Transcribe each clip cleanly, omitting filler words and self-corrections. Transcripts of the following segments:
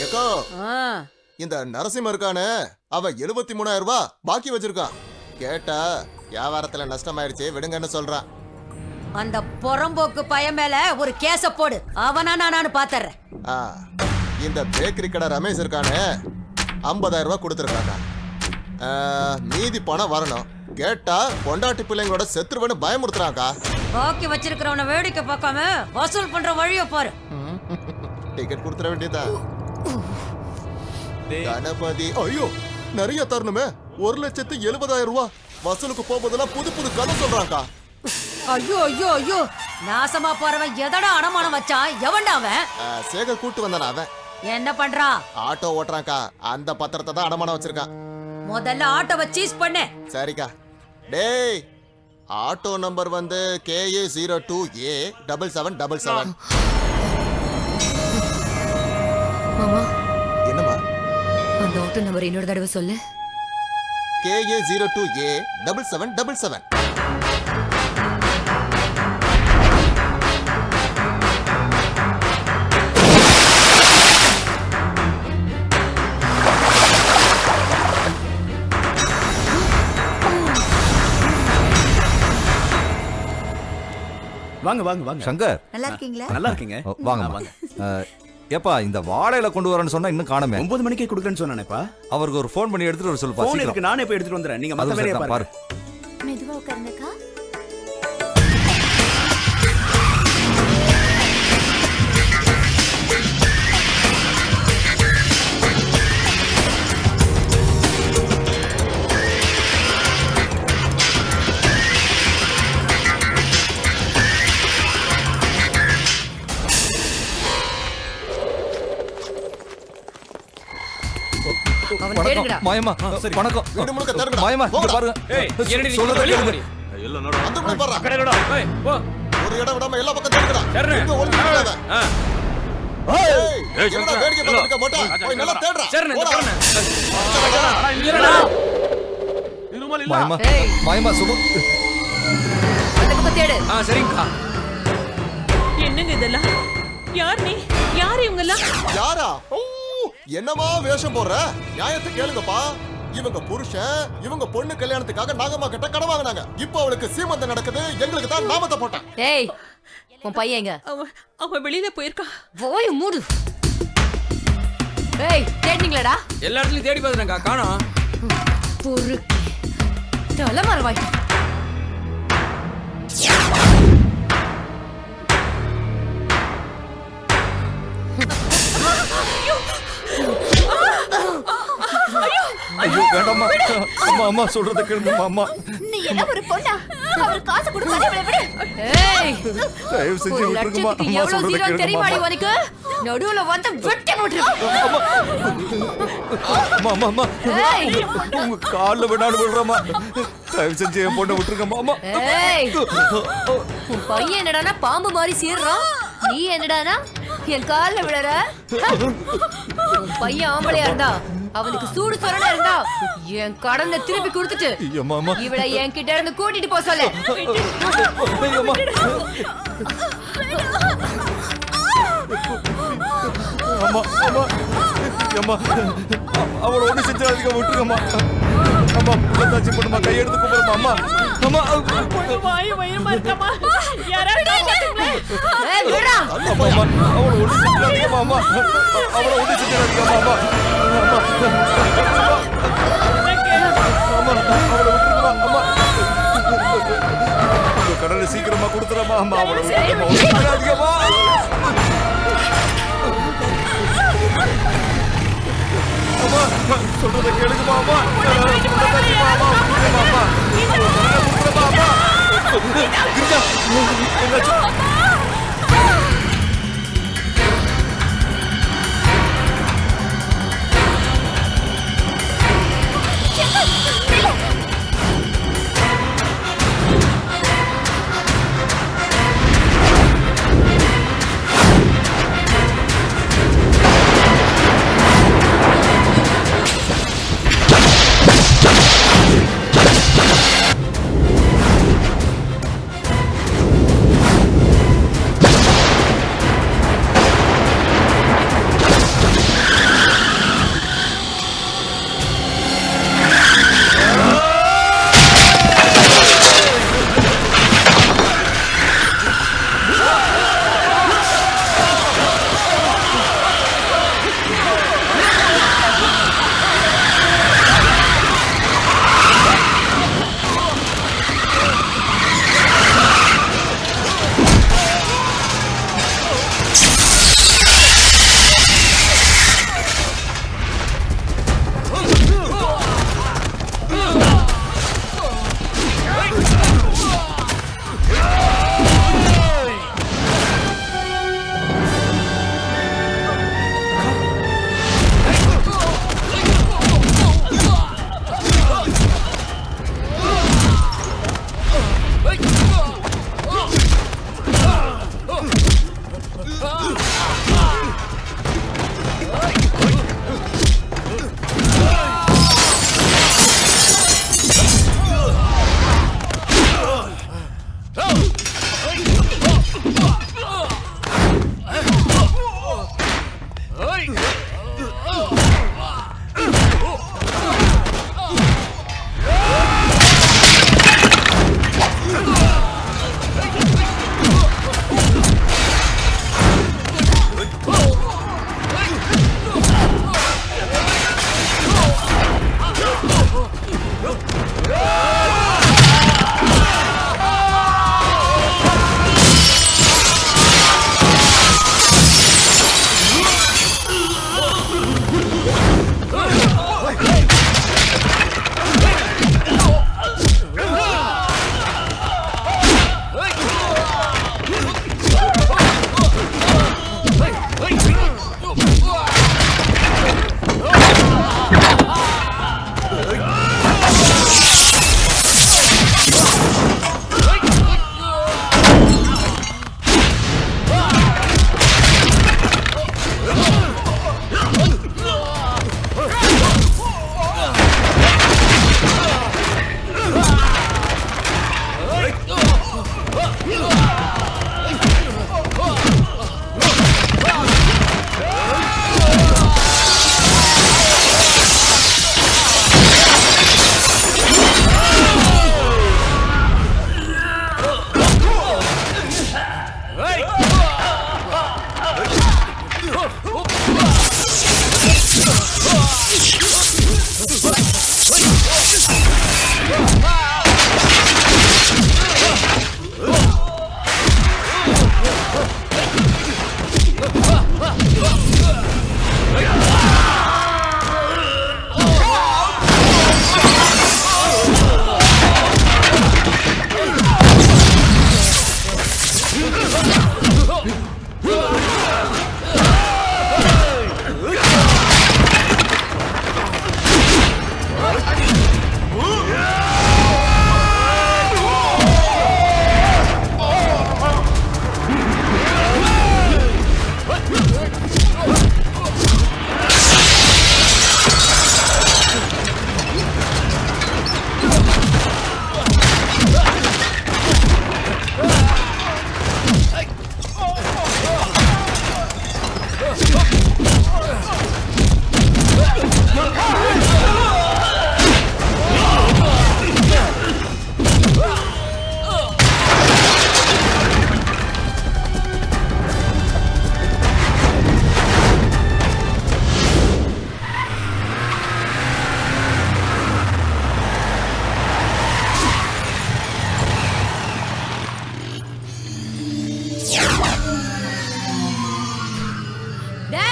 ஏக்கோ இந்த நரசிம்ம இருக்கானே அவ 73,000 ரூபாய் பாக்கி வச்சிருக்கான். கேட்டா வியாபாரத்துல நஷ்டமாயிருச்சு விடுங்கன்னு சொல்றான். அந்த பொறம்போக்கு பையன் மேல ஒரு கேஸ போடு. அவனா நான் பாத்துறேன். இந்த பேக்கரி கடை ரமேஷ் இருக்கானே 50,000 ரூபாய் கொடுத்துருக்காங்க. மீதி பணம் வரணும். கேட்டா பொண்டாட்டி பிள்ளைங்களோட செத்துருவன்னு பயமுறுத்துறாங்கா. பாக்கி வச்சிருக்கிறவன வேடிக்கை பார்க்காம வசூல் பண்ற வழிய பாரு. டிக்கெட் கொடுத்துற வேண்டியதான். கணபதி ஐயோ நிறைய தரணுமே. 1,70,000 ரூபாய் வசூலுக்கு போகும்போதெல்லாம் புது புது கதை சொல்றாங்கா. ஐயோ ஐயோ ஐயோ நாசமா போறவன் எதடா அடமானம் வச்சான்? எவன்டா அவன்? சேகர் கூட்டு வந்தான. அவன் என்ன பண்றான்? ஆட்டோ ஓட்டுறான்க்கா. அந்த பத்திரத்தை தான் அடமானம் வச்சிருக்கான். முதல்ல ஆட்டோவை சீஸ் பண்ணு. சரிக்கா. டேய் ஆட்டோ நம்பர் வந்து KA02A7777. மாமா என்னம்மா? அந்த ஆட்டோ நம்பர் இன்னொரு தடவை சொல்லு. KA02A7777. வாங்க வாங்க வாங்க. சங்கர் நல்லா இருக்கீங்களா? நல்லா இருக்கீங்க. வாங்க வாங்க. ஏப்பா இந்த வாழையில கொண்டு வரேன்னு சொன்னா இன்னும் காணோமே. 9 மணிக்கே கொடுக்கறேன்னு சொன்னானேப்பா. அவருக்கு ஒரு ஃபோன் பண்ணி எடுத்துட்டு வர சொல்லுப்பா. ஃபோன் இருக்கு, நானே போய் எடுத்துட்டு வந்துறேன். நீங்க மத்த வேலைய பாருங்க. மெதுவா உட்காருங்கக்கா. மாயமா வணக்கம். வீடு முழுக்க தேடுங்கடா. மாயமா இங்க பாருங்க. ஏய் என்னடி சொல்றத கேளுங்க. எல்லாம் நோடா. அந்த பக்கம் பாரு. கடைடா. ஏய் போ. ஒரு இடம் விடாம எல்லா பக்கம் தேடுங்கடா. சரி. இங்க ஒளிஞ்சு நிக்காத. ஏய் என்னடா வேடிக்கை பார்த்துக்க மாட்டா. போய் நல்லா தேடுடா. சரி நான் போடா. அட இல்லடா. இருமல் இல்ல. மாயமா மாயமா சுபு. அந்த பக்கம் தேடு. சரிங்கக்கா. என்னங்க இதெல்லாம்? யார் நீ? யார் இவங்க எல்லாம்? யாரா? என்னமா வேஷம் போடுற? நியாயத்தை கேளுங்கப்பா. இவங்க புருஷன் இவங்க பொண்ணு கல்யாணத்துக்காக நாகம்மா கிட்ட கடன் வாங்கினாங்க. இப்போ அவளுக்கு சீமந்தம் நடக்குது. எங்களுக்கு தான் நாமத்தை போட்டான். ஏய் உன் பையன் எங்க? அவ வெளியில போயிருக்கா. போய் மூடு. ஏய் தேடிங்களடா? எல்லா இடத்துலயும் தேடி பார்த்தேன்க்கா, காணோம். பொறுக்கி தலைமறை வாய்க்கு. ஐயோ வேண்டாம்மா. அம்மா அம்மா சொல்றத கேளுங்க அம்மா. நீ என்ன ஒரு பொண்ணா? அவர் காசு கொடுத்தா இவளை விடு. ஏய் தயவு செஞ்சு விட்டுருங்கம்மா. அம்மா சொல்றத கேளுங்க. தெரியுமாடி உனக்கு? நடுவுல வந்து வெட்டி போட்டுரு. அம்மா அம்மா அம்மா உங்க கால்ல வேணாலும் விடுறேம்மா. தயவு செஞ்சு என் பொண்ணை விட்டுருங்கம்மா. அம்மா ஏய் உன் பையன் என்னடானா பாம்பு மாதிரி சீர்றான். நீ என்னடானா என் கால்ல விழற? உன் பையன் ஆம்பளையா இருந்தா அவனுக்கு சூடு சொரணா இருந்தா என் கடனை திருப்பி கொடுத்துட்டு இவளை என் கிட்ட இருந்து கூட்டிட்டு போ சொல்லு. அம்மா அம்மா அம்மா அவளை ஒண்ணு செஞ்சாதீங்க விட்டுருங்கம்மா. அம்மா புள்ளத்தாச்சி பொண்ணுமா கையெடுத்து கூப்பிடுமா. அம்மா அம்மா வாய் வயிறுமா இருக்கமா? யாராவது காப்பாத்துங்களே. ஏய் விடுடா. அம்மா அவளை ஒண்ணு செஞ்சாதீங்கம்மா. அம்மா அவளை ஒண்ணு செஞ்சாதீங்கம்மா. அம்மா அம்மா அம்மா அவளை விட்டுருங்கம்மா. அம்மா உங்க கடனை சீக்கிரமா கொடுத்துறமா. அம்மா அவளை விட்டுருங்கம்மா. அம்மா சொல்றத கேளுங்கம்மா. அம்மா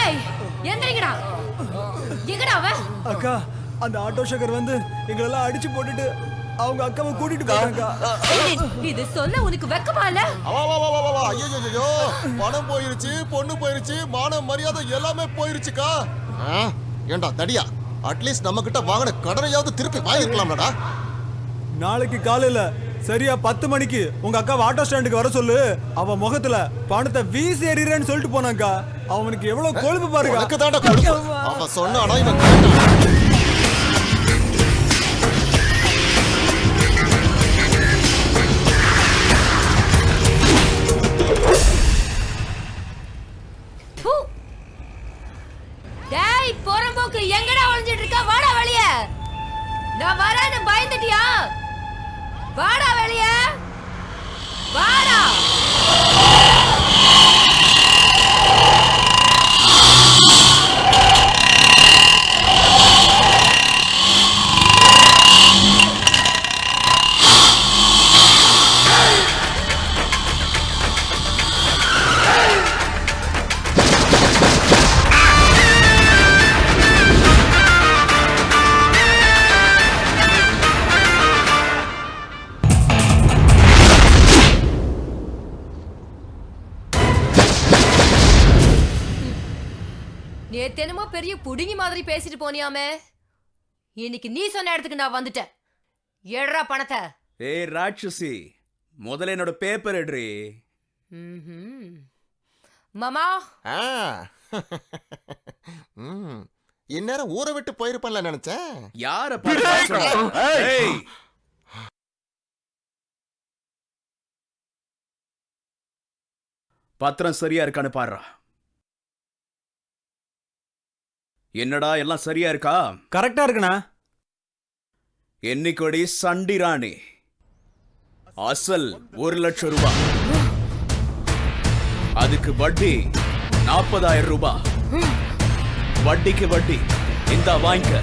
டேய் எந்திரிங்கடா. எங்கடா அவன்? அக்கா அந்த ஆட்டோ ஷேகர் வந்து எங்களெல்லாம் அடிச்சு போட்டுட்டு அவங்க அக்காவை கூட்டிட்டு போறாங்க. இது சொல்ல உனக்கு வெக்கமா இல்ல? ஐயோ, பணம் போயிருச்சு, பொண்ணு போயிருச்சு, மானம் மரியாதை எல்லாமே போயிருச்சுக்கா. ஏண்டா தடியா, அட்லீஸ்ட் நம்ம கிட்ட வாங்கின கடனையாவது திருப்பி வாங்கிருக்கலாம்லடா. நாளைக்கு காலையில சரியா 10 மணிக்கு உங்க அக்கா ஆட்டோ ஸ்டாண்டுக்கு வர சொல்லு. அவ முகத்துல பணத்தை வீசி எறிறேன்னு சொல்லிட்டு போனாங்க. அவனுக்கு எவ்வளவு கொழுப்பு பாருங்க. எனக்கு தாண்டா கொழுப்பு. அவ சொன்னானா இவன் கேட்டான். டேய் போறம்போக்கு எங்கடா ஒளிஞ்சிட்டு இருக்க? வாடா வெளிய. நான் வரேன்னு பயந்துட்டியா? வாடா வெளிய. வாடா. நேத்தெனமோ பெரிய புடுங்கி மாதிரி பேசிட்டு போனியாமே. இன்னைக்கு நீ சொன்ன இடத்துக்கு நான் வந்துட்டேன். ஏடுறா பணத்தை. ஏய் ராட்சசி, முதல்ல என்னோட பேப்பர் எடுறி. மாமா இந்நேரம் ஊரை விட்டு போயிருப்பேன்ல நினைச்சேன். யார பார்த்து? ஏய் பத்திரம் சரியா இருக்கான்னு பாருடா. என்னடா எல்லாம் சரியா இருக்கா? கரெக்டா இருக்குண்ணா. என்னைக்கொடி சண்டி ராணி அசல் 1 லட்சம் ரூபாய், அதுக்கு வட்டி 40,000 ரூபாய். வட்டிக்கு வட்டி இந்த வாங்கிக்க.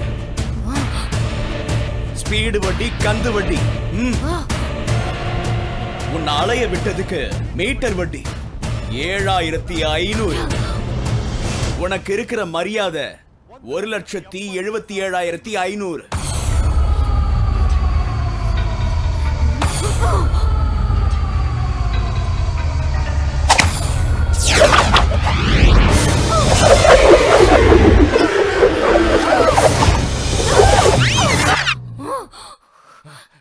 ஸ்பீடு வட்டி, கந்து வட்டி. உன்னை அலைய விட்டதுக்கு மீட்டர் வட்டி 7,500. உனக்கு இருக்கிற மரியாதை 1,77,500.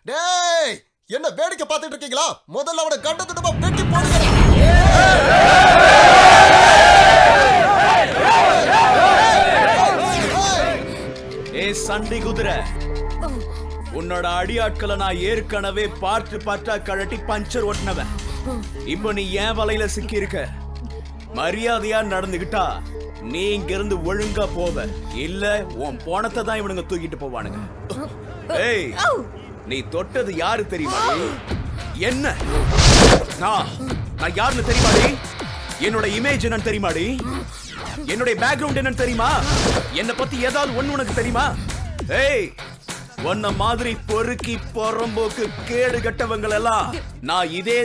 டேய், என்ன வேடிக்கை பார்த்துட்டு இருக்கீங்களா? முதல்ல அவனை கண்ட துண்டமா வெட்டி போடுங்க. சண்டி குதிரை, உன்னோட அடியாட்களை நான் ஏற்கனவே பார்த்து கழட்டி பஞ்சர் ஓட்டினவன். இப்ப நீ ஏன் வலையில சிக்கி இருக்க. மரியாதையா நடந்துகிட்டா நீ இங்க இருந்து ஒழுங்கா போவ. இல்ல உன் போனத்தை தான் இவனுங்க தூக்கிட்டு போவானுங்க. ஏய், நீ தொட்டது யாரு தெரியுமா? என்ன நான் யாருன்னு தெரியுமாடி? என்னோட இமேஜ் என்னன்னு தெரியுமாடி? என்னுடைய பேக்ரவுண்ட் என்னன்னு தெரியுமா? என்ன பத்தி ஏதாவது ஒண்ணு உனக்கு தெரியுமா? ஏய், உன்ன மாதிரி பொறுக்கி பொறம்போக்கு கேடு கட்டவங்கள் எல்லாம் நான் இதே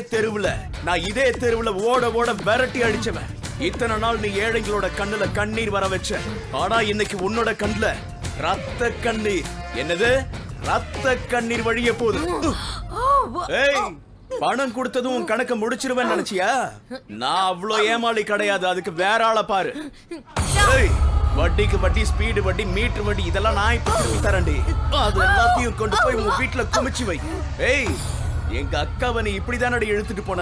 தெருவுல ஓட ஓட விரட்டி அடிச்சவன். இத்தனை நாள் நீ ஏழைகளோட கண்ணுல கண்ணீர் வர வச்ச. ஆனா இன்னைக்கு உன்னோட கண்ணுல ரத்த கண்ணீர். என்னது? ரத்த கண்ணீர் வழிய போகுது. ஏய், பணம் கொடுத்ததும் உன் கணக்க முடிச்சிருவேன் நினைச்சியா? நான் அவ்வளோ ஏமாளி கிடையாது. அதுக்கு வேற ஆளை பாரு. ஏய், வட்டிக்கு வட்டி, ஸ்பீடு வட்டி, மீட்டர் வட்டி, இதெல்லாம் நான் இப்ப திருப்பி தரேன்டி. அது எல்லாத்தையும் கொண்டு போய் உங்க வீட்டுல குமிச்சு வை. ஏய், எங்க அக்காவை நீ இப்படிதானடி இழுத்துட்டு போன.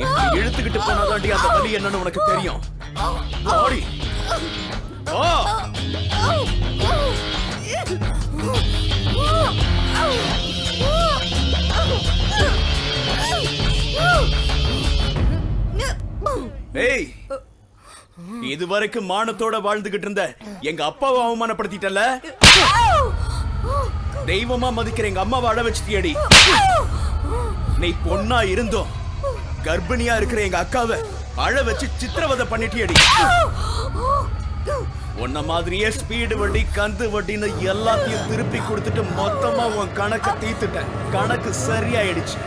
இப்படி இழுத்துக்கிட்டு போனாதாண்டி அந்த வலி என்னன்னு உனக்கு தெரியும். ஓடி ஓ. ஏய், இதுவரைக்கும் மானத்தோட வாழ்ந்துகிட்டு இருந்த எங்க அப்பாவை அவமானப்படுத்திட்டல. தெய்வமா மதிக்கிற எங்க அம்மாவை அழ வச்சுட்டியடி. நீ பொண்ணா இருந்தோம் கர்ப்பிணியா இருக்கிற எங்க அக்காவை அழ வச்சு சித்திரவதை பண்ணிட்டியடி. உன்ன மாதிரியே ஸ்பீடு வட்டி, கந்து வட்டின்னு எல்லாத்தையும் திருப்பி கொடுத்துட்டு மொத்தமா உன் கணக்க தீர்த்துட்டேன். கணக்கு சரியாயிடுச்சு.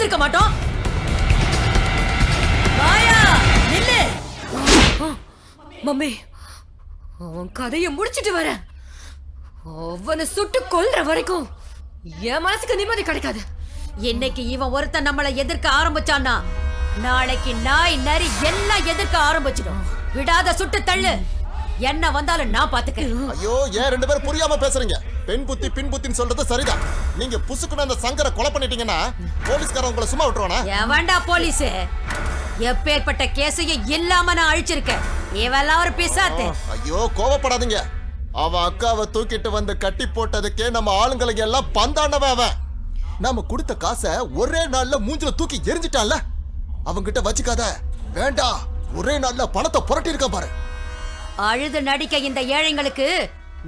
செஞ்சிருக்க மாட்டோம். மாயா நில்லு. மம்மி அவன் கதையை முடிச்சிட்டு வர. அவனை சுட்டு கொல்ற வரைக்கும் என் மனசுக்கு நிம்மதி கிடைக்காது. இன்னைக்கு இவன் ஒருத்தன் நம்மளை எதிர்க்க ஆரம்பிச்சான்னா நாளைக்கு நாய் நரி எல்லாம் எதிர்க்க ஆரம்பிச்சிடும். விடாத சுட்டு தள்ளு. என்ன வந்தாலும் நான் பாத்துக்கிறேன். ஐயோ ஏன் 2 பேரும் புரியாம பேசுறீங்க? பெண் புத்தி பின் புத்தின்னு சொல்றது சரிதான். நீங்க புசுக்குன்னு அந்த சங்கரை கொலை பண்ணிட்டீங்கன்னா போலீஸ்காரன் உங்களை சும்மா விட்டுருவானா? எவன்டா போலீஸ்? எப்பேற்பட்ட கேஸையும் இல்லாம நான் அழிச்சிருக்கேன். இவெல்லாம் ஒரு பிசாத்து. ஐயோ கோவப்படாதீங்க. அவன் அக்காவை தூக்கிட்டு வந்து கட்டி போட்டதுக்கே நம்ம ஆளுங்களுக்கு எல்லாம் பந்தாண்டவன் அவன். நாம கொடுத்த காசை ஒரே நாள்ல மூஞ்சில தூக்கி எரிஞ்சிட்டான்ல. அவங்கிட்ட வச்சுக்காத. வேண்டாம், ஒரே நாள்ல பணத்தை புரட்டி இருக்க பாரு. அழுது நடிக்க இந்த ஏழைங்களுக்கு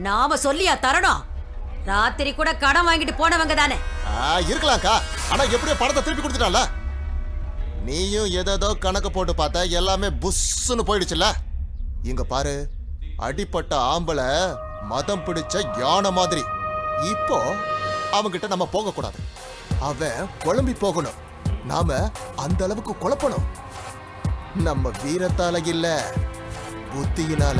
நாம சொல்லியா தரணும்? ராத்திரி கூட கடன் வாங்கிட்டு போனவங்க தானே. இருக்கலாம்க்கா, ஆனா எப்படியோ பணத்தை திருப்பி கொடுத்துட்டான்ல. நீயும் ஏதோ கணக்கு போட்டு பார்த்த, எல்லாமே புஷ்ன்னு போயிடுச்சுல. இங்க பாரு, அடிப்பட்ட ஆம்பளை மதம் பிடிச்ச யானை மாதிரி. இப்போ அவங்கிட்ட நம்ம போக கூடாது. அவன் குழம்பி போகணும். நாம அந்த அளவுக்கு குழப்பணும். நம்ம வீரத்தால இல்ல, புத்தியினால.